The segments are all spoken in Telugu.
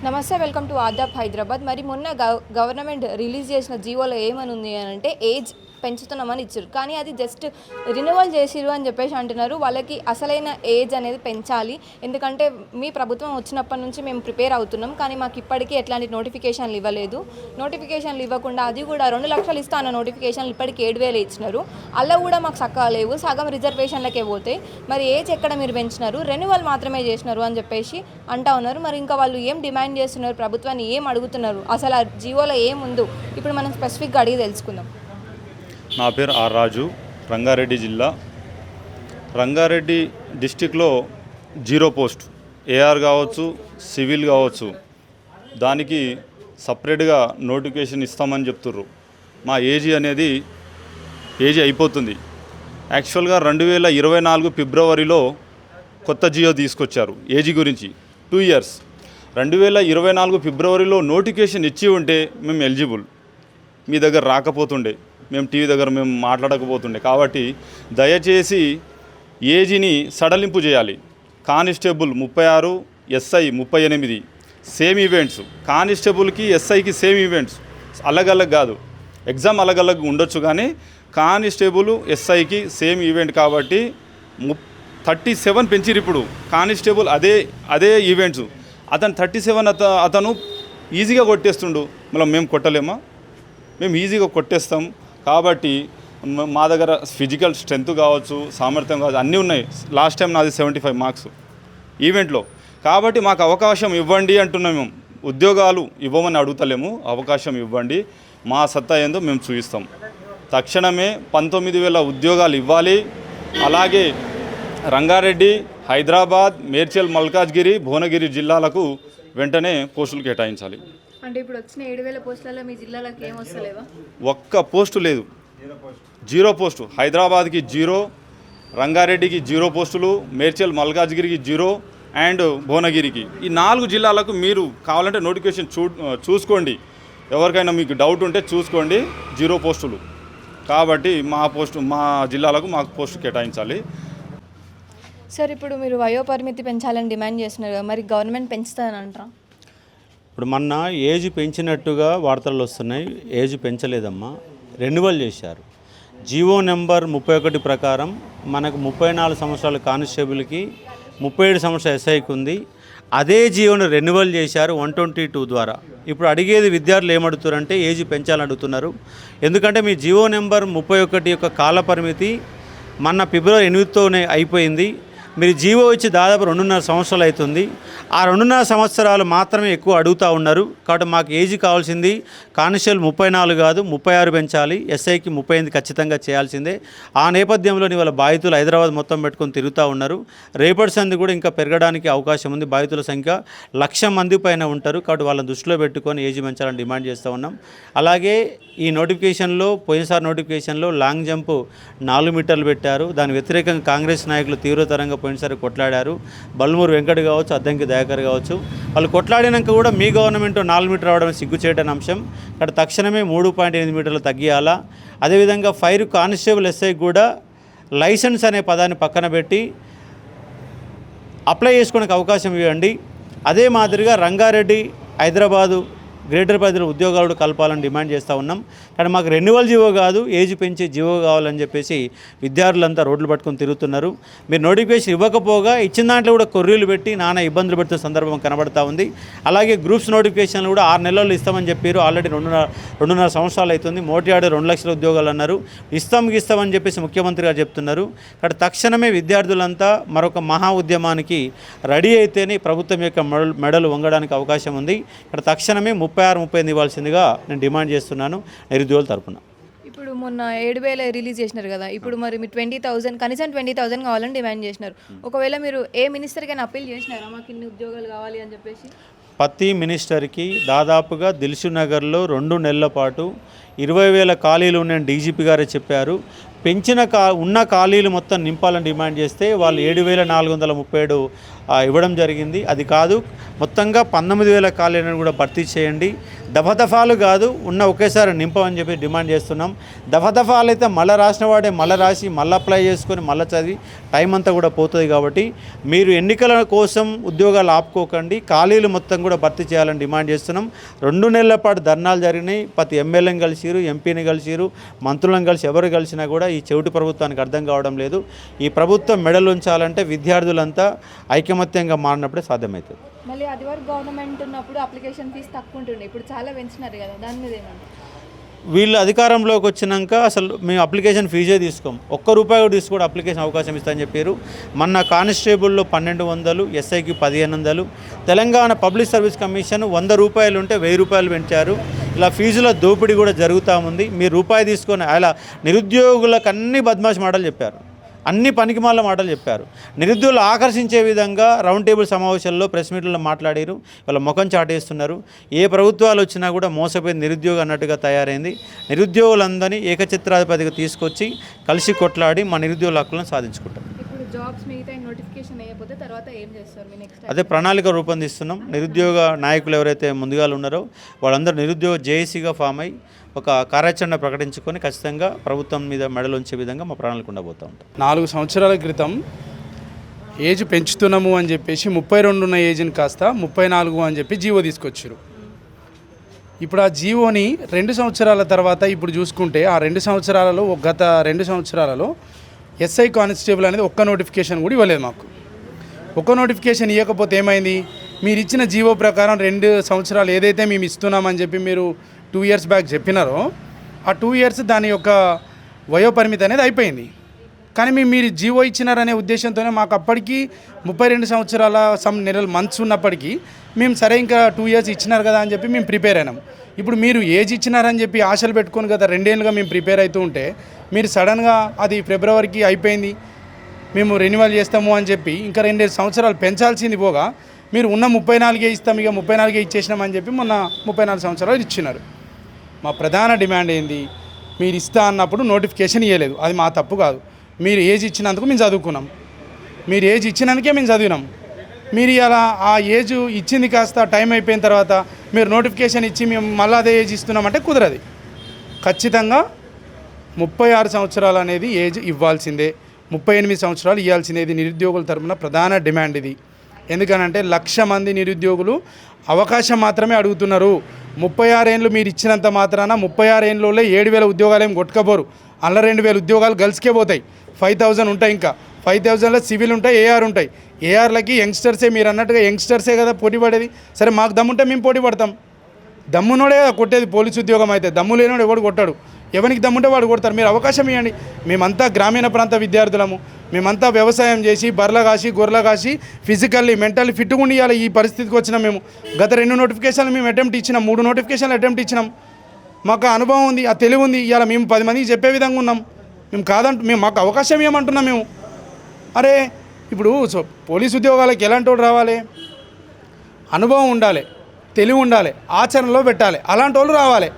నమస్తే, వెల్కమ్ టు ఆదాబ్ హైదరాబాద్. మరి మొన్న గవర్నమెంట్ రిలీజ్ చేసిన జీవోలో ఏమని ఉంది అని అంటే ఏజ్ పెంచుతున్నామని ఇచ్చారు, కానీ అది జస్ట్ రినివల్ చేసిరు అని చెప్పేసి అంటున్నారు. వాళ్ళకి అసలైన ఏజ్ అనేది పెంచాలి, ఎందుకంటే మీ ప్రభుత్వం వచ్చినప్పటి నుంచి మేము ప్రిపేర్ అవుతున్నాం, కానీ మాకు ఇప్పటికీ ఎట్లాంటి నోటిఫికేషన్లు ఇవ్వలేదు. నోటిఫికేషన్లు ఇవ్వకుండా అది కూడా 2 లక్షలు ఇస్తా అన్న నోటిఫికేషన్లు ఇప్పటికి 7,000 ఇచ్చినారు. అలా కూడా మాకు చక్కగా లేవు, సగం రిజర్వేషన్లకే పోతాయి. మరి ఏజ్ ఎక్కడ మీరు పెంచినారు, రెన్యువల్ మాత్రమే చేసినారు అని చెప్పేసి అంటా ఉన్నారు. మరి ఇంకా వాళ్ళు ఏం డిమాండ్ చేస్తున్నారు, ప్రభుత్వాన్ని ఏం అడుగుతున్నారు, అసలు ఆ జీవోలో ఏముందో ఇప్పుడు మనం స్పెసిఫిక్గా అడిగి తెలుసుకుందాం. నా పేరు ఆర్ రాజు, రంగారెడ్డి జిల్లా. రంగారెడ్డి డిస్టిక్లో 0 పోస్ట్ ఏఆర్ కావచ్చు, సివిల్ కావచ్చు, దానికి సపరేట్గా నోటిఫికేషన్ ఇస్తామని చెప్తుర్రు. మా ఏజ్ అయిపోతుంది. యాక్చువల్గా 2024 ఫిబ్రవరిలో కొత్త జియో తీసుకొచ్చారు ఏజీ గురించి 2 ఇయర్స్. 2024 ఫిబ్రవరిలో నోటిఫికేషన్ ఇచ్చి ఉంటే మేము ఎలిజిబుల్, మీ దగ్గర రాకపోతుండే, మేము టీవీ దగ్గర మేము మాట్లాడకపోతుండే. కాబట్టి దయచేసి ఏజీని సడలింపు చేయాలి. Constable 36, SI 38, same events. కానిస్టేబుల్కి ఎస్ఐకి సేమ్ ఈవెంట్స్, అలగ్ కాదు, ఎగ్జామ్ అలగ్ ఉండొచ్చు, కానీ కానిస్టేబుల్ ఎస్ఐకి సేమ్ ఈవెంట్ కాబట్టి 37 పెంచిరు. ఇప్పుడు కానిస్టేబుల్ అదే ఈవెంట్స్, అతను 37 అతను ఈజీగా కొట్టేస్తుండు. మళ్ళీ మేము కొట్టలేమా? మేము ఈజీగా కొట్టేస్తాం. కాబట్టి మా దగ్గర ఫిజికల్ స్ట్రెంత్ కావచ్చు, సామర్థ్యం కావచ్చు, అన్నీ ఉన్నాయి. లాస్ట్ టైం నాది 75 మార్క్స్ ఈవెంట్లో. కాబట్టి మాకు అవకాశం ఇవ్వండి అంటున్నాం. మేము ఉద్యోగాలు ఇవ్వమని అడుగుతలేము, అవకాశం ఇవ్వండి, మా సత్తా ఏందో మేము చూపిస్తాం. తక్షణమే 19,000 ఉద్యోగాలు ఇవ్వాలి. అలాగే రంగారెడ్డి, హైదరాబాద్, మేడ్చల్, మల్కాజ్గిరి, భువనగిరి జిల్లాలకు వెంటనే పోస్టులు కేటాయించాలి. అంటే ఇప్పుడు వచ్చిన 7,000 పోస్టులలో మీ జిల్లాలకు ఏం వస్తలేవా? ఒక్క పోస్టు లేదు, 0 పోస్టు. హైదరాబాద్కి 0, రంగారెడ్డికి 0 పోస్టులు, మేడ్చల్, మల్కాజ్గిరికి 0 అండ్ భువనగిరికి. ఈ 4 జిల్లాలకు మీరు కావాలంటే నోటిఫికేషన్ చూసుకోండి, ఎవరికైనా మీకు డౌట్ ఉంటే చూసుకోండి. 0 పోస్టులు. కాబట్టి మా జిల్లాలకు మాకు పోస్టు కేటాయించాలి. సార్, ఇప్పుడు మీరు వయోపరిమితి పెంచాలని డిమాండ్ చేస్తున్నారు, మరి గవర్నమెంట్ పెంచుతానంటారా? ఇప్పుడు మొన్న ఏజ్ పెంచినట్టుగా వార్తలు వస్తున్నాయి. ఏజ్ పెంచలేదమ్మా, రెన్యువల్ చేశారు. జీవో నెంబర్ 31 ప్రకారం మనకు 34 సంవత్సరాల కానిస్టేబుల్కి, 37 సంవత్సరాల ఎస్ఐకి ఉంది. అదే జీవోను రెన్యువల్ చేశారు 122 ద్వారా. ఇప్పుడు అడిగేది విద్యార్థులు ఏమడుగుతారంటే ఏజ్ పెంచాలని అడుగుతున్నారు. ఎందుకంటే మీ జీవో నెంబర్ 31 యొక్క కాల పరిమితి మొన్న ఫిబ్రవరి 8తోనే అయిపోయింది. మీరు జీవో ఇచ్చి దాదాపు 2.5 సంవత్సరాలు అవుతుంది. ఆ 2.5 సంవత్సరాలు మాత్రమే ఎక్కువ అడుగుతూ ఉన్నారు. కాబట్టి మాకు ఏజ్ కావాల్సింది కానిస్టేబుల్ 34 కాదు 36 పెంచాలి, ఎస్ఐకి 38 ఖచ్చితంగా చేయాల్సిందే. ఆ నేపథ్యంలో ఇవాళ బాధితులు హైదరాబాద్ మొత్తం పెట్టుకొని తిరుగుతూ ఉన్నారు. రేపటి సంది కూడా ఇంకా పెరగడానికి అవకాశం ఉంది. బాధితుల సంఖ్య 1,00,000 మంది పైన ఉంటారు. కాబట్టి వాళ్ళని దృష్టిలో పెట్టుకొని ఏజ్ పెంచాలని డిమాండ్ చేస్తూ ఉన్నాం. అలాగే ఈ నోటిఫికేషన్లో, పోయినసారి నోటిఫికేషన్లో లాంగ్ జంప్ 4 మీటర్లు పెట్టారు. దాని వ్యతిరేకంగా కాంగ్రెస్ నాయకులు తీవ్రతరంగా పోయినసారి కొట్లాడారు. బల్మూరు వెంకట్ కావచ్చు, అద్దంకి దయాకర్ కావచ్చు, వాళ్ళు కొట్లాడినాక కూడా మీ గవర్నమెంట్ 4 మీటర్ రావడం సిగ్గుచేటని అంశం. ఇక్కడ తక్షణమే 3.8 మీటర్లు తగ్గియాలా. అదేవిధంగా ఫైర్ కానిస్టేబుల్ ఎస్ఐ కూడా లైసెన్స్ అనే పదాన్ని పక్కన పెట్టి అప్లై చేసుకోవడానికి అవకాశం ఇవ్వండి. అదే మాదిరిగా రంగారెడ్డి, హైదరాబాదు, గ్రేటర్ పరిధిలో ఉద్యోగాలు కలపాలని డిమాండ్ చేస్తూ ఉన్నాం. కానీ మాకు రెన్యువల్ జీవో కాదు, ఏజ్ పెంచే జీవో కావాలని చెప్పేసి విద్యార్థులంతా రోడ్లు పట్టుకొని తిరుగుతున్నారు. మీరు నోటిఫికేషన్ ఇవ్వకపోగా ఇచ్చిన దాంట్లో కూడా కొర్రీలు పెట్టి నానా ఇబ్బందులు పెడుతున్న సందర్భం కనబడతా ఉంది. అలాగే గ్రూప్స్ నోటిఫికేషన్లు కూడా 6 నెలల్లో ఇస్తామని చెప్పారు. ఆల్రెడీ 2.5 సంవత్సరాలు అవుతుంది. మోటియాడు 2 లక్షల ఉద్యోగాలు అన్నారు. ఇస్తామని చెప్పేసి ముఖ్యమంత్రి గారు చెప్తున్నారు. కాబట్టి తక్షణమే విద్యార్థులంతా మరొక మహా ఉద్యమానికి రెడీ అయితేనే ప్రభుత్వం యొక్క మెడలు వంగడానికి అవకాశం ఉంది. ఇక్కడ తక్షణమే 36-38 ఇవ్వాల్సిందిగా నేను డిమాండ్ చేస్తున్నాను నిరుద్యోగుల తరపున. ఇప్పుడు మొన్న 7,000 రిలీజ్ చేసినారు కదా, ఇప్పుడు మరి మీరు 20,000 కనీసం 20,000 కావాలని డిమాండ్ చేసినారు. ఒకవేళ మీరు ఏ మినిస్టర్కైనా అప్పీల్ చేసినారా మాకు ఇన్ని ఉద్యోగాలు కావాలి అని చెప్పేసి? ప్రతి మినిస్టర్కి దాదాపుగా దిల్సుఖ్నగర్లో 2 నెలల పాటు 20,000 ఖాళీలు ఉన్నాయని డీజీపీ గారే చెప్పారు. పెంచిన ఉన్న ఖాళీలు మొత్తం నింపాలని డిమాండ్ చేస్తే వాళ్ళు 7,437 ఇవ్వడం జరిగింది. అది కాదు, మొత్తంగా 19,000 ఖాళీలను కూడా భర్తీ చేయండి. దఫాలు కాదు, ఉన్న ఒకేసారి నింపమని చెప్పి డిమాండ్ చేస్తున్నాం. దఫాలు అయితే మళ్ళీ రాసిన వాడే మళ్ళీ రాసి మళ్ళీ అప్లై చేసుకొని మళ్ళీ చదివి టైం అంతా కూడా పోతుంది. కాబట్టి మీరు ఎన్నికల కోసం ఉద్యోగాలు ఆపుకోకండి, ఖాళీలు మొత్తం కూడా భర్తీ చేయాలని డిమాండ్ చేస్తున్నాం. 2 నెలల పాటు ధర్నాలు జరిగినాయి. ప్రతి ఎమ్మెల్యేని కలిసిరు, ఎంపీని కలిసిరు, మంత్రులను కలిసి ఎవరు కలిసినా కూడా ఈ చెవిటి ప్రభుత్వానికి అర్థం కావడం లేదు. ఈ ప్రభుత్వం మెడలు ఉంచాలంటే విద్యార్థులంతా ఐకమత్యంగా మారినప్పుడే సాధ్యమవుతుంది. మళ్ళీ అది వరకు గవర్నమెంట్ ఉన్నప్పుడు అప్లికేషన్ ఫీజు తక్కువ ఉంటుండే, ఇప్పుడు చాలా పెంచినారు కదా, దాని మీద ఏమంటారు? వీళ్ళు అధికారంలోకి వచ్చినాక అసలు మేము అప్లికేషన్ ఫీజే తీసుకోం, ₹1 కూడా తీసుకోవడం అప్లికేషన్ అవకాశం ఇస్తామని చెప్పారు. మొన్న కానిస్టేబుల్లో 1200, ఎస్ఐకి 1500, తెలంగాణ పబ్లిక్ సర్వీస్ కమిషన్ ₹100 ఉంటే ₹1000 పెంచారు. ఇలా ఫీజుల దోపిడీ కూడా జరుగుతూ ఉంది. మీరు రూపాయి తీసుకొని అలా నిరుద్యోగులకు అన్ని బద్మాష్ మాటలు చెప్పారు, అన్ని పనికిమాల మాటలు చెప్పారు. నిరుద్యోగులు ఆకర్షించే విధంగా రౌండ్ టేబుల్ సమావేశాల్లో ప్రెస్ మీట్లలో మాట్లాడారు. వాళ్ళ ముఖం చాటేస్తున్నారు. ఏ ప్రభుత్వాలు వచ్చినా కూడా మోసపోయిన నిరుద్యోగం అన్నట్టుగా తయారైంది. నిరుద్యోగులందరినీ ఏకచిత్రాధిపతిగా తీసుకొచ్చి కలిసి కొట్లాడి మా నిరుద్యోగుల హక్కులను సాధించుకుంటాం. ఇప్పుడు జాబ్స్ మిగతా నోటిఫికేషన్ అయిపోతే తర్వాత ఏం చేస్తారు మీ నెక్స్ట్? అదే ప్రణాళిక రూపొందిస్తున్నాం. నిరుద్యోగ నాయకులు ఎవరైతే ముందుగా ఉన్నారో వాళ్ళందరూ నిరుద్యోగ జేఏసీగా ఫామ్ అయ్యి ఒక కార్యాచరణ ప్రకటించుకొని ఖచ్చితంగా ప్రభుత్వం మీద మెడలుంచే విధంగా మా ప్రణాళిక ఉండబోతూ ఉంటాం. 4 సంవత్సరాల క్రితం ఏజ్ పెంచుతున్నాము అని చెప్పేసి 32 ఉన్న ఏజ్ని కాస్త 34 అని చెప్పి జీవో తీసుకొచ్చారు. ఇప్పుడు ఆ జీవోని 2 సంవత్సరాల తర్వాత ఇప్పుడు చూసుకుంటే ఆ 2 సంవత్సరాలలో గత 2 సంవత్సరాలలో ఎస్ఐ కానిస్టేబుల్ అనేది ఒక్క నోటిఫికేషన్ కూడా ఇవ్వలేదు మాకు. ఒక్క నోటిఫికేషన్ ఇవ్వకపోతే ఏమైంది, మీరు ఇచ్చిన జీవో ప్రకారం 2 సంవత్సరాలు ఏదైతే మేము ఇస్తున్నామని చెప్పి మీరు 2 ఇయర్స్ బ్యాక్ చెప్పినారో ఆ 2 ఇయర్స్ దాని యొక్క వయోపరిమితి అనేది అయిపోయింది. కానీ మీరు జీవో ఇచ్చినారనే ఉద్దేశంతోనే మాకు అప్పటికి 32 సంవత్సరాల నెలలు మంత్స్ ఉన్నప్పటికీ మేము సరే ఇంకా 2 ఇయర్స్ ఇచ్చినారు కదా అని చెప్పి మేము ప్రిపేర్ అయినాం. ఇప్పుడు మీరు ఏజ్ ఇచ్చినారని చెప్పి ఆశలు పెట్టుకొని గత 2 ఏళ్ళుగా మేము ప్రిపేర్ అవుతూ ఉంటే మీరు సడన్గా అది ఫిబ్రవరికి అయిపోయింది మేము రెన్యువల్ చేస్తాము అని చెప్పి ఇంకా 2 సంవత్సరాలు పెంచాల్సింది పోగా మీరు ఉన్న 34 ఇస్తాం, ఇక 34 ఇచ్చేసినామని చెప్పి మొన్న 34 సంవత్సరాలు ఇచ్చినారు. మా ప్రధాన డిమాండ్ ఏంది, మీరు ఇస్తా అన్నప్పుడు నోటిఫికేషన్ ఇవ్వలేదు, అది మా తప్పు కాదు. మీరు ఏజ్ ఇచ్చినందుకు మేము చదువుకున్నాం, మీరు ఏజ్ ఇచ్చినందుకే మేము చదివినాం. మీరు ఇలా ఆ ఏజ్ ఇచ్చింది కాస్త టైం అయిపోయిన తర్వాత మీరు నోటిఫికేషన్ ఇచ్చి మేము మళ్ళీ అదే ఏజ్ ఇస్తున్నామంటే కుదరదు. ఖచ్చితంగా 36 సంవత్సరాలు అనేది ఏజ్ ఇవ్వాల్సిందే, 38 సంవత్సరాలు ఇవ్వాల్సిందే. ఇది నిరుద్యోగుల తరపున ప్రధాన డిమాండ్ ఇది. ఎందుకనంటే 1,00,000 మంది నిరుద్యోగులు అవకాశం మాత్రమే అడుగుతున్నారు. 36 ఏళ్ళు మీరు ఇచ్చినంత మాత్రాన 36 ఏళ్ళలో 7,000 ఉద్యోగాలు ఏం కొట్టుకపోరు. అలా 2,000 ఉద్యోగాలు గర్ల్స్కే పోతాయి, 5,000 ఉంటాయి. ఇంకా 5,000లో సివిల్ ఉంటాయి, ఏఆర్ ఉంటాయి. ఏఆర్లకి యంగ్స్టర్సే, మీరు అన్నట్టుగా యంగ్స్టర్సే కదా పోటీ పడేది. సరే మాకు దమ్ముంటే మేము పోటీ పడతాం, దమ్మునోడే కదా కొట్టేది. పోలీసు ఉద్యోగం అయితే దమ్ము లేనోడు ఎవడు కొట్టాడు, ఎవరికి దమ్ముంటే వాడు కొడతారు. మీరు అవకాశం ఇవ్వండి. మేమంతా గ్రామీణ ప్రాంత విద్యార్థులము, మేమంతా వ్యవసాయం చేసి బర్రెలు కాసి గొర్రెలు కాసి ఫిజికల్లీ మెంటల్లీ ఫిట్గా ఉండియాలి. ఈ పరిస్థితికి వచ్చినాం మేము. గత 2 నోటిఫికేషన్లు మేము అటెంప్ట్ ఇచ్చినాం, 3 నోటిఫికేషన్లు అటెంప్ట్ ఇచ్చినాం. మాకు అనుభవం ఉంది, ఆ తెలివి ఉంది. ఇవాళ మేము 10 మందికి చెప్పే విధంగా ఉన్నాం. మేము మేము మాకు అవకాశం ఏమంటున్నాం మేము. అరే ఇప్పుడు పోలీసు ఉద్యోగాలకు ఎలాంటి వాడు రావాలి, అనుభవం ఉండాలి, తెలివి ఉండాలి, ఆచరణలో పెట్టాలి, అలాంటి వాళ్ళు రావాలి.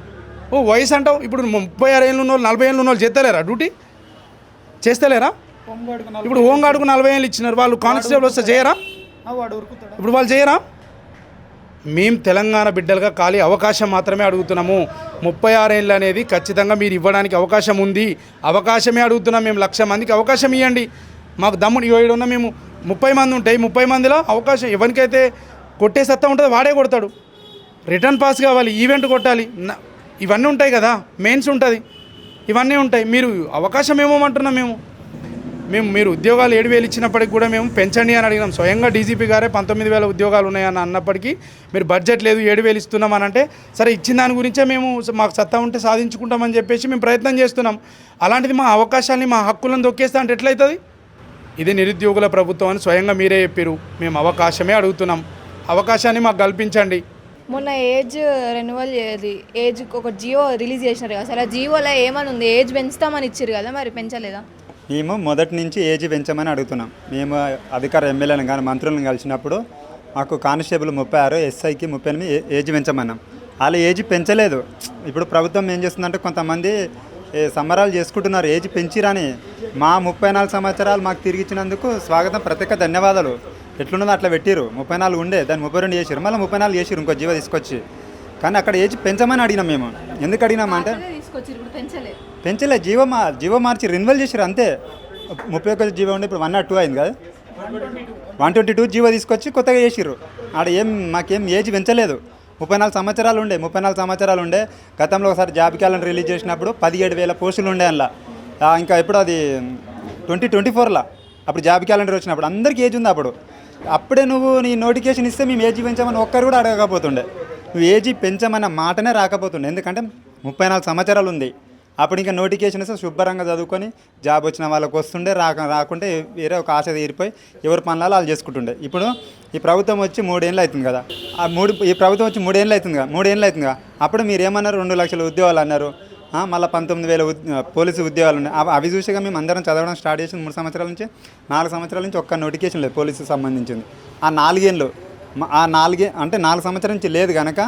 వయసు అంటావు, ఇప్పుడు 36 ఏళ్ళు ఉన్న వాళ్ళు 40 ఏళ్ళు ఉన్న వాళ్ళు చేస్తలేరా డ్యూటీ, చేస్తలేరా? ఇప్పుడు హోంగార్డుకు 40 ఏళ్ళు ఇచ్చినారు, వాళ్ళు కానిస్టేబుల్ వస్తే చేయరా? ఇప్పుడు వాళ్ళు చేయరా? మేము తెలంగాణ బిడ్డలుగా ఖాళీ అవకాశం మాత్రమే అడుగుతున్నాము. 36 ఏళ్ళు అనేది ఖచ్చితంగా మీరు ఇవ్వడానికి అవకాశం ఉంది, అవకాశమే అడుగుతున్నాం మేము. 1,00,000 మందికి అవకాశం ఇవ్వండి. మాకు దమ్ముడు ఉన్న మేము 30 మంది ఉంటాయి, 30 మందిలో అవకాశం ఎవరికైతే కొట్టే సత్తా ఉంటుందో వాడే కొడతాడు. రిటర్న్ పాస్ కావాలి, ఈవెంట్ కొట్టాలి, ఇవన్నీ ఉంటాయి కదా, మెయిన్స్ ఉంటుంది, ఇవన్నీ ఉంటాయి. మీరు అవకాశం ఏమోమంటున్నాం మీరు ఉద్యోగాలు 7,000 ఇచ్చినప్పటికి కూడా మేము పెంచండి అని అడిగినాం. స్వయంగా డీజీపీ గారే 19,000 ఉద్యోగాలు ఉన్నాయని అన్నప్పటికీ మీరు బడ్జెట్ లేదు 7,000 ఇస్తున్నామని అంటే సరే ఇచ్చిన దాని గురించే మేము మాకు సత్తా ఉంటే సాధించుకుంటామని చెప్పేసి మేము ప్రయత్నం చేస్తున్నాం. అలాంటిది మా అవకాశాన్ని మా హక్కులను దొక్కేస్తా అంటే ఎట్లయితుంది? ఇది నిరుద్యోగుల ప్రభుత్వం అని స్వయంగా మీరే చెప్పారు. మేము అవకాశమే అడుగుతున్నాం, అవకాశాన్ని మాకు కల్పించండి. మొన్న ఏజ్ రెన్యువల్ ఏజ్ ఒక జియో రిలీజ్ చేసినారు కదా, అసలు ఆ జియోలో ఏమని ఉంది? ఏజ్ పెంచుతామని ఇచ్చారు కదా, మరి పెంచలేదా? మేము మొదటి నుంచి ఏజ్ పెంచమని అడుగుతున్నాం. మేము అధికార ఎమ్మెల్యేలను కానీ మంత్రులను కలిసినప్పుడు మాకు కానిస్టేబుల్ 36, ఎస్ఐకి 38 ఏజ్ పెంచమన్నాం. వాళ్ళ ఏజ్ పెంచలేదు. ఇప్పుడు ప్రభుత్వం ఏం చేస్తుందంటే కొంతమంది సంబరాలు చేసుకుంటున్నారు ఏజ్ పెంచిరని. మా 34 సంవత్సరాలు మాకు తిరిగి ఇచ్చినందుకు స్వాగతం, ప్రత్యేక ధన్యవాదాలు. ఎట్లున్నదో అట్లా పెట్టిరు. 34 ఉండే, దాన్ని 32 చేసిరు, మళ్ళీ 34 చేసిరు ఇంకో జీవో తీసుకొచ్చి. కానీ అక్కడ ఏజ్ పెంచమని అడిగినాం మేము. ఎందుకు అడిగినామంటే పెంచలే, జీవో మార్చి రెన్యువల్ చేసారు అంతే. 31 జీవో ఉండే ఇప్పుడు 102 అయింది కదా, 122 జీవో తీసుకొచ్చి కొత్తగా చేసిర్రు. ఆడ మాకేం ఏజ్ పెంచలేదు. 34 సంవత్సరాలు ఉండే, 34 సంవత్సరాలు ఉండే. గతంలో ఒకసారి జాబ్ క్యాలెండర్ రిలీజ్ చేసినప్పుడు 17,000 పోస్టులు ఉండే అందులో. ఇంకా ఇప్పుడు అది 2024లో అప్పుడు జాబ్ క్యాలెండర్ వచ్చినప్పుడు అందరికీ ఏజ్ ఉంది. అప్పుడే నువ్వు నీ నోటిఫికేషన్ ఇస్తే మేము ఏజీ పెంచామని ఒక్కరు కూడా అడగకపోతుండే. నువ్వు ఏజీ పెంచమన్న మాటనే రాకపోతుండే. ఎందుకంటే 34 సంవత్సరాలు ఉంది. అప్పుడు ఇంకా నోటిఫికేషన్ ఇస్తే శుభ్రంగా చదువుకొని జాబ్ వచ్చిన వాళ్ళకి వస్తుండే, రాకుంటే వేరే ఒక ఆశ తీరిపోయి ఎవరి పనులలో వాళ్ళు చేసుకుంటుండే. ఇప్పుడు ఈ ప్రభుత్వం వచ్చి 3 ఏళ్ళు అవుతుంది కదా, ఈ ప్రభుత్వం వచ్చి 3 ఏళ్ళు అవుతుందిగా. అప్పుడు మీరు ఏమన్నారు, 2 లక్షల ఉద్యోగాలు అన్నారు. మళ్ళీ 19,000 పోలీసు ఉద్యోగాలు ఉన్నాయి. అవి చూసిగా మేము అందరం చదవడం స్టార్ట్ చేసి 3 సంవత్సరాల నుంచి 4 సంవత్సరాల నుంచి ఒక్క నోటిఫికేషన్ లేదు పోలీసుకి సంబంధించింది. ఆ 4 ఏళ్ళు అంటే 4 సంవత్సరాల నుంచి లేదు కనుక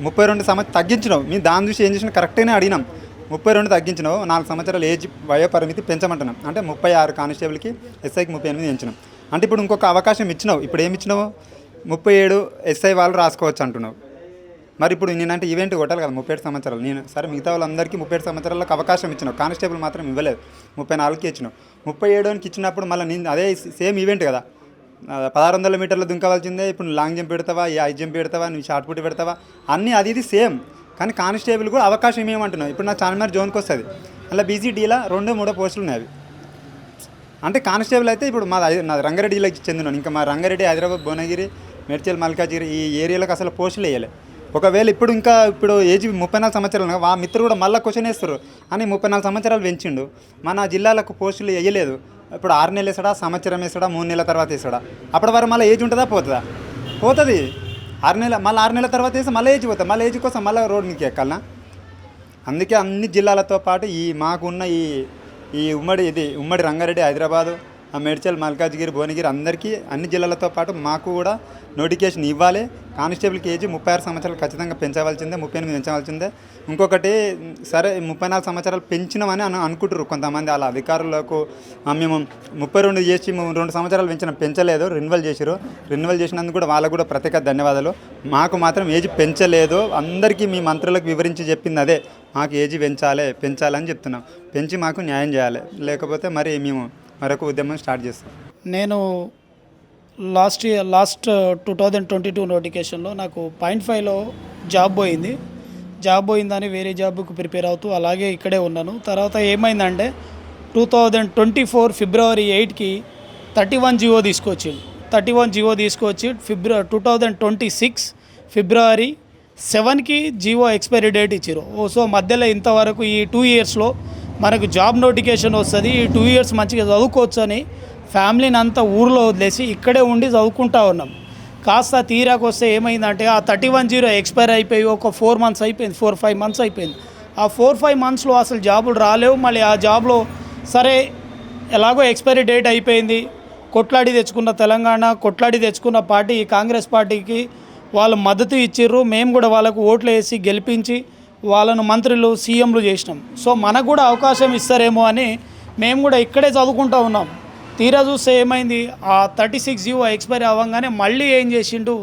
32 సంవత్సరాలు తగ్గించినావు. మేము దాని చూసి ఏం చేసినా కరెక్ట్గానే అడిగినాం. 32 తగ్గించినావు, 4 సంవత్సరాలు ఏజ్ వయోపరిమితి పెంచమంటున్నాం. అంటే 36 కానిస్టేబుల్కి, ఎస్ఐకి 38 పెంచినాం. అంటే ఇప్పుడు ఇంకొక అవకాశం ఇచ్చినావు. ఇప్పుడు ఏమి ఇచ్చినావు, 37 ఎస్ఐ వాళ్ళు రాసుకోవచ్చు అంటున్నావు. మరి ఇప్పుడు నేనంటే ఈవెంట్ కొట్టాలి కదా 37 సంవత్సరాలు. నేను సరే మిగతా వాళ్ళందరికీ 37 సంవత్సరాలకు అవకాశం ఇచ్చినావు, కానిస్టేబుల్ మాత్రం ఇవ్వలేదు. 34కి ఇచ్చినావు. 37కి ఇచ్చినప్పుడు మళ్ళీ నేను అదే సేమ్ ఈవెంట్ కదా, 1600 మీటర్లు దుంకవలసిందే. ఇప్పుడు లాంగ్ జంప్ పెడతావా, హై జంప్ పెడతావా, నువ్వు షార్ట్ పుట్ పెడతావా, అన్నీ అది సేమ్. కానీ కానిస్టేబుల్ కూడా అవకాశం ఏమంటున్నావు. ఇప్పుడు నా చార్మినార్ జోన్కి వస్తుంది, అలా బీసీడీలో 2-3 పోస్టులు ఉన్నాయి. అంటే కానిస్టేబుల్ అయితే ఇప్పుడు నా రంగారెడ్డి జిల్లాకి చెందినాను. ఇంకా మా రంగారెడ్డి, హైదరాబాద్, భువనగిరి, మేడ్చల్, మల్కాజిగిరి ఈ ఏరియాలకు అసలు పోస్టులు వేయలే. ఒకవేళ ఇప్పుడు ఏజ్ 34 సంవత్సరాలు ఆ మిత్రులు కూడా మళ్ళీ క్వశ్చన్ వేస్తారు అని 34 సంవత్సరాలు పెంచిండు. మన జిల్లాలకు పోస్టులు వేయలేదు. ఇప్పుడు 6 నెలలు వేసాడా, సంవత్సరం వేసాడా, 3 నెలల తర్వాత వేసాడా, అప్పటి వరకు మళ్ళీ ఏజ్ ఉంటుందా, పోతుంది. 6 నెలల తర్వాత వేస్తే మళ్ళీ ఏజ్ పోతుంది. మళ్ళీ ఏజ్ కోసం మళ్ళీ రోడ్ మీకు ఎక్కాలనా? అందుకే అన్ని జిల్లాలతో పాటు మాకున్న ఈ ఉమ్మడి రంగారెడ్డి, హైదరాబాదు, మేడ్చల్, మల్కాజ్గిరి, భువనగిరి అందరికీ అన్ని జిల్లాలతో పాటు మాకు కూడా నోటిఫికేషన్ ఇవ్వాలి. కానిస్టేబుల్కి ఏజ్ 36 సంవత్సరాలు ఖచ్చితంగా పెంచవలసిందే, 38 పెంచవలసిందే. ఇంకొకటి సరే 34 సంవత్సరాలు పెంచినామని అనుకుంటారు కొంతమంది వాళ్ళ అధికారులకు. మేము 32 చేసి 2 సంవత్సరాలు పెంచలేదు, రెన్యువల్ చేసిరు. రెన్యువల్ చేసినందుకు కూడా వాళ్ళకు కూడా ప్రత్యేక ధన్యవాదాలు. మాకు మాత్రం ఏజ్ పెంచలేదు. అందరికీ మీ మంత్రులకు వివరించి చెప్పింది అదే, మాకు ఏజ్ పెంచాలని చెప్తున్నాం. పెంచి మాకు న్యాయం చేయాలి, లేకపోతే మరి మేము మరొక ఉద్యమం స్టార్ట్ చేస్తాం. నేను లాస్ట్ 2022 నోటిఫికేషన్లో నాకు 0.5లో జాబ్ పోయిందని వేరే జాబ్కు ప్రిపేర్ అవుతూ అలాగే ఇక్కడే ఉన్నాను. తర్వాత ఏమైందంటే 2024 ఫిబ్రవరి 8కి 31 జీవో తీసుకొచ్చింది. 31 జీవో తీసుకొచ్చి 2026 ఫిబ్రవరి 7కి జీవో ఎక్స్పైరీ డేట్ ఇచ్చారు. సో మధ్యలో ఇంతవరకు ఈ 2 ఇయర్స్లో మనకు జాబ్ నోటిఫికేషన్ వస్తుంది, ఈ 2 ఇయర్స్ మంచిగా చదువుకోవచ్చు అని ఫ్యామిలీని అంతా ఊరిలో వదిలేసి ఇక్కడే ఉండి చదువుకుంటా ఉన్నాం. కాస్త తీరాకు వస్తే ఏమైందంటే ఆ 31 జీవో ఎక్స్పైర్ అయిపోయి ఒక 4-5 మంత్స్ అయిపోయింది. ఆ 4-5 మంత్స్లో అసలు జాబులు రాలేవు. మళ్ళీ ఆ జాబ్లో సరే ఎలాగో ఎక్స్పైరీ డేట్ అయిపోయింది, కొట్లాడి తెచ్చుకున్న పార్టీ కాంగ్రెస్ పార్టీకి వాళ్ళు మద్దతు ఇచ్చిర్రు. మేము కూడా వాళ్ళకు ఓట్లు వేసి గెలిపించి వాళ్ళను మంత్రులు, సీఎంలు చేసినాం. సో మనకు కూడా అవకాశం ఇస్తారేమో అని మేము కూడా ఇక్కడే చదువుకుంటూ ఉన్నాం. తీరా చూస్తే ఏమైంది, ఆ 36 జీవో ఎక్స్పైరీ అవ్వగానే మళ్ళీ ఏం చేసిండు,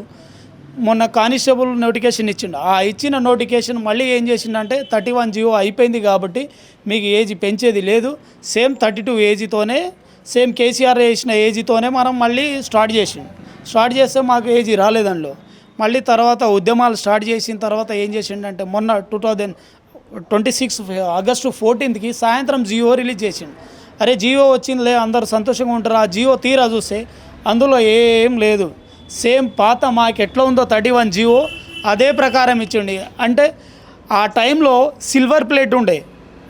మొన్న కానిస్టేబుల్ నోటిఫికేషన్ ఇచ్చిండు. ఆ ఇచ్చిన నోటిఫికేషన్ మళ్ళీ ఏం చేసిండంటే 31 జీవో అయిపోయింది కాబట్టి మీకు ఏజ్ పెంచేది లేదు, సేమ్ 32 ఏజ్తోనే, సేమ్ కేసీఆర్ వేసిన ఏజ్తోనే మనం మళ్ళీ స్టార్ట్ చేస్తే మాకు ఏజ్ రాలేదంలో. మళ్ళీ తర్వాత ఉద్యమాలు స్టార్ట్ చేసిన తర్వాత ఏం చేసిండంటే మొన్న 2026 ఆగస్టు 14కి సాయంత్రం జియో రిలీజ్ చేసిండు. అరే జియో వచ్చిందిలే అందరూ సంతోషంగా ఉంటారు. ఆ జియో తీరా చూస్తే అందులో ఏం లేదు, సేమ్ పాత మాకు ఎట్లా ఉందో 31 జియో అదే ప్రకారం ఇచ్చిండి. అంటే ఆ టైంలో సిల్వర్ ప్లేట్ ఉండే,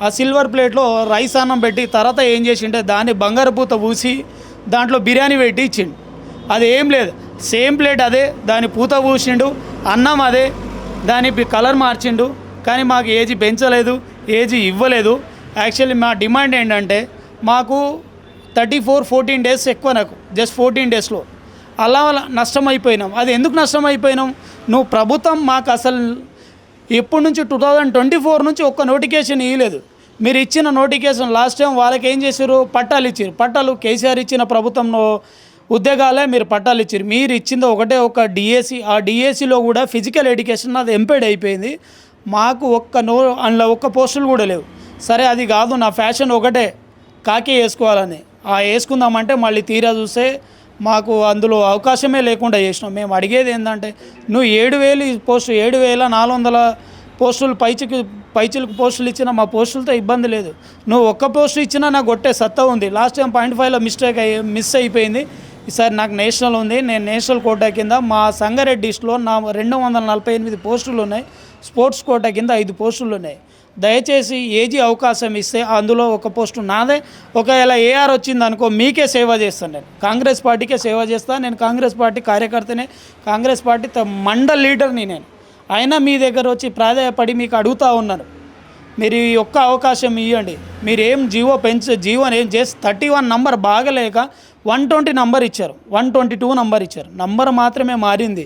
ఆ సిల్వర్ ప్లేట్లో రైస్ అన్నం పెట్టి తర్వాత ఏం చేసిండే దాన్ని బంగారు పూత పూసి దాంట్లో బిర్యానీ పెట్టి ఇచ్చిండు. అది ఏం లేదు, సేమ్ ప్లేట్ అదే, దాని పూత పూసిండు, అన్నం అదే, దాని కలర్ మార్చిండు. కానీ మాకు ఏజ్ పెంచలేదు, ఏజ్ ఇవ్వలేదు. యాక్చువల్లీ మా డిమాండ్ ఏంటంటే మాకు 14 డేస్ ఎక్కువ, నాకు జస్ట్ 14 డేస్లో అలా నష్టమైపోయినాం. అది ఎందుకు నష్టమైపోయినాం, నువ్వు ప్రభుత్వం మాకు అసలు ఎప్పటి నుంచి 2024 నుంచి ఒక్క నోటిఫికేషన్ ఇవ్వలేదు. మీరు ఇచ్చిన నోటిఫికేషన్ లాస్ట్ టైం వాళ్ళకి ఏం చేశారు, పట్టాలు ఇచ్చారు. పట్టాలు కేసీఆర్ ఇచ్చిన ప్రభుత్వంలో ఉద్యోగాలే మీరు పట్టాలు ఇచ్చారు. మీరు ఇచ్చింది ఒకటే ఒక డిఎస్సి. ఆ డిఎస్సిలో కూడా ఫిజికల్ ఎడ్యుకేషన్ అది ఎంపేడ్ అయిపోయింది. మాకు అందులో ఒక్క పోస్టులు కూడా లేవు. సరే అది కాదు, నా ఫ్యాషన్ ఒకటే కాకి వేసుకోవాలని వేసుకుందామంటే మళ్ళీ తీరా చూస్తే మాకు అందులో అవకాశమే లేకుండా చేసినాం. మేము అడిగేది ఏంటంటే నువ్వు 7,000 పోస్టు 7,400 పోస్టులు పైచిలకు పోస్టులు ఇచ్చినా మా పోస్టులతో ఇబ్బంది లేదు. నువ్వు ఒక్క పోస్టు ఇచ్చినా నాకు కొట్టే సత్తా ఉంది. లాస్ట్ టైం 0.5లో మిస్ అయిపోయింది. ఈసారి నాకు నేషనల్ ఉంది. నేను నేషనల్ కోటా కింద మా సంగారెడ్డి డిస్ట్రిక్ట్లో నా 248 పోస్టులు ఉన్నాయి. స్పోర్ట్స్ కోటా కింద 5 పోస్టులు ఉన్నాయి. దయచేసి ఏజీ అవకాశం ఇస్తే అందులో ఒక పోస్టు నాదే. ఒకవేళ ఏఆర్ వచ్చింది అనుకో మీకే సేవ చేస్తాను. నేను కాంగ్రెస్ పార్టీకే సేవ చేస్తాను. నేను కాంగ్రెస్ పార్టీ కార్యకర్తనే, కాంగ్రెస్ పార్టీ మండల్ లీడర్ని నేను. అయినా మీ దగ్గర వచ్చి ప్రాధాయపడి మీకు అడుగుతూ ఉన్నాను, మీరు ఈ ఒక్క అవకాశం ఇవ్వండి. మీరు ఏం జీవోని ఏం చేసి 31 నంబర్ బాగలేక 120 నంబర్ ఇచ్చారు, 122 నంబర్ ఇచ్చారు. నంబర్ మాత్రమే మారింది,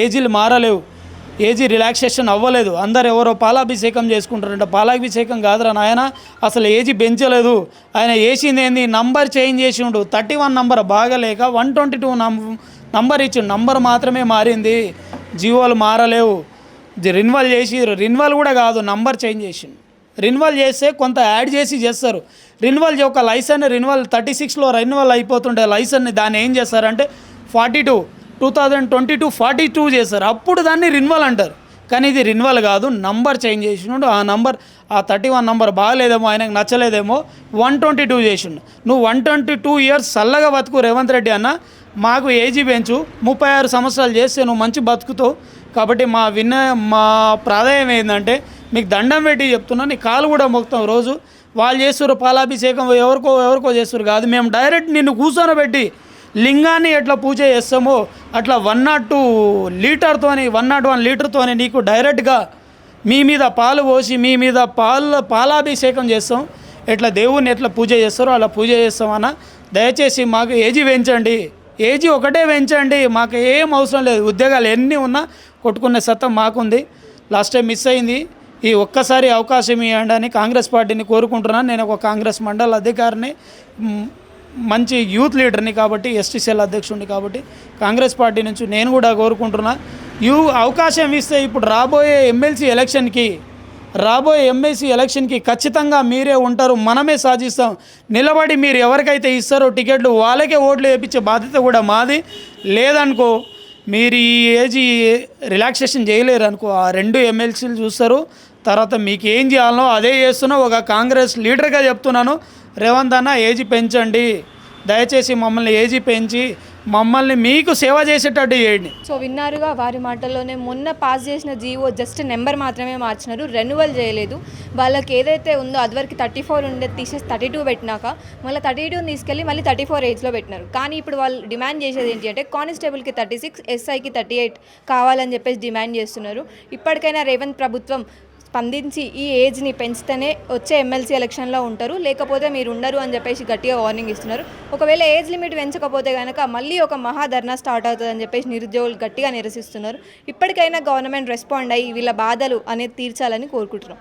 ఏజీలు మారలేవు, ఏజీ రిలాక్సేషన్ అవ్వలేదు. అందరు ఎవరో పాలాభిషేకం చేసుకుంటారంట. పాలాభిషేకం కాదురా నాయన, అసలు ఏజీ పెంచలేదు. ఆయన వేసింది ఏంది, నంబర్ చేంజ్ చేసి ఉండు. 31 నంబర్ బాగలేక 122 నంబర్ ఇచ్చిండు. నంబర్ మాత్రమే మారింది, జీవోలు మారలేవు. రిన్వాల్ చేసి, రిన్వాల్ కూడా కాదు, నంబర్ చేంజ్ చేసిండు. రిన్వాల్ చేస్తే కొంత యాడ్ చేస్తారు. రిన్వాల్ ఒక లైసెన్స్ రిన్వాల్ 36లో రిన్వాల్ అయిపోతుండే లైసెన్ని దాన్ని ఏం చేస్తారంటే 2022 42 చేస్తారు. అప్పుడు దాన్ని రిన్వాల్ అంటారు. కానీ ఇది రిన్వాల్ కాదు, నంబర్ చేంజ్ చేసిండు. ఆ నంబర్ ఆ 31 నంబర్ బాగలేదేమో, ఆయనకు నచ్చలేదేమో 122 చేసిండు. నువ్వు 122 ఇయర్స్ చల్లగా బతుకు రేవంత్ రెడ్డి అన్న. మాకు ఏజీ పెంచు, 36 సంవత్సరాలు చేస్తే నువ్వు మంచి బతుకుతావు. కాబట్టి మా ప్రాధాన్యం ఏంటంటే నీకు దండం పెట్టి చెప్తున్నా, నీ కాలు కూడా మొక్కుతాం. రోజు వాళ్ళు చేస్తారు పాలాభిషేకం, ఎవరికో చేస్తారు కాదు. మేము డైరెక్ట్ నిన్ను కూర్చొనబెట్టి లింగాన్ని ఎట్లా పూజ చేస్తామో అట్లా 102 లీటర్తోని 101 లీటర్తోని నీకు డైరెక్ట్గా మీ మీద పాలు పోసి మీ మీద పాలాభిషేకం చేస్తాం. ఎట్లా దేవుణ్ణి ఎట్లా పూజ చేస్తారో అలా పూజ చేస్తామన్నా. దయచేసి మాకు ఏజీ పెంచండి, ఏజీ ఒకటే పెంచండి. మాకు ఏం అవసరం లేదు. ఉద్యోగాలు ఎన్ని ఉన్నా కొట్టుకునే సత్తా మాకుంది. లాస్ట్ టైం మిస్ అయింది. ఈ ఒక్కసారి అవకాశం ఇవ్వండి అని కాంగ్రెస్ పార్టీని కోరుకుంటున్నాను. నేను ఒక కాంగ్రెస్ మండల అధికారిని, మంచి యూత్ లీడర్ని కాబట్టి, ఎస్టీసీఎల్ అధ్యక్షుడిని కాబట్టి కాంగ్రెస్ పార్టీ నుంచి నేను కూడా కోరుకుంటున్నా. అవకాశం ఇస్తే ఇప్పుడు రాబోయే ఎమ్మెల్సీ ఎలక్షన్కి ఖచ్చితంగా మీరే ఉంటారు, మనమే సాధిస్తాం. నిలబడి మీరు ఎవరికైతే ఇస్తారో టికెట్లు వాళ్ళకే ఓట్లు వేయించే బాధ్యత కూడా మాది. లేదనుకో మీరు ఈ ఏజీ రిలాక్సేషన్ చేయలేరు అనుకో, ఆ 2 ఎమ్మెల్సీలు చూస్తారు. తర్వాత మీకు ఏం చేయాలనో అదే చేస్తున్నా. ఒక కాంగ్రెస్ లీడర్గా చెప్తున్నాను, రేవంత్ అన్న ఏజీ పెంచండి. దయచేసి మమ్మల్ని ఏజీ పెంచి మమ్మల్ని మీకు సేవ చేసేటట్టు చేయండి. సో విన్నారుగా వారి మాటల్లోనే. మొన్న పాస్ చేసిన జీవో జస్ట్ నెంబర్ మాత్రమే మార్చినారు, రెన్యువల్ చేయలేదు. వాళ్ళకి ఏదైతే ఉందో అదివరకు 34 ఉండేది తీసేసి 32 పెట్టినాక మళ్ళీ 32 తీసుకెళ్ళి మళ్ళీ 34 ఏజ్లో పెట్టినారు. కానీ ఇప్పుడు వాళ్ళు డిమాండ్ చేసేది ఏంటి అంటే కానిస్టేబుల్కి 36, ఎస్ఐకి 38 కావాలని చెప్పేసి డిమాండ్ చేస్తున్నారు. ఇప్పటికైనా రేవంత్ ప్రభుత్వం స్పందించి ఈ ఏజ్ని పెంచితేనే వచ్చే ఎమ్మెల్సీ ఎలక్షన్లో ఉంటారు, లేకపోతే మీరు ఉండరు అని చెప్పేసి గట్టిగా వార్నింగ్ ఇస్తున్నారు. ఒకవేళ ఏజ్ లిమిట్ పెంచకపోతే కనుక మళ్ళీ ఒక మహాధర్నా స్టార్ట్ అవుతుందని చెప్పేసి నిరుద్యోగులు గట్టిగా నిరసిస్తున్నారు. ఇప్పటికైనా గవర్నమెంట్ రెస్పాండ్ అయ్యి వీళ్ళ బాధలు అనేది తీర్చాలని కోరుకుంటున్నాం.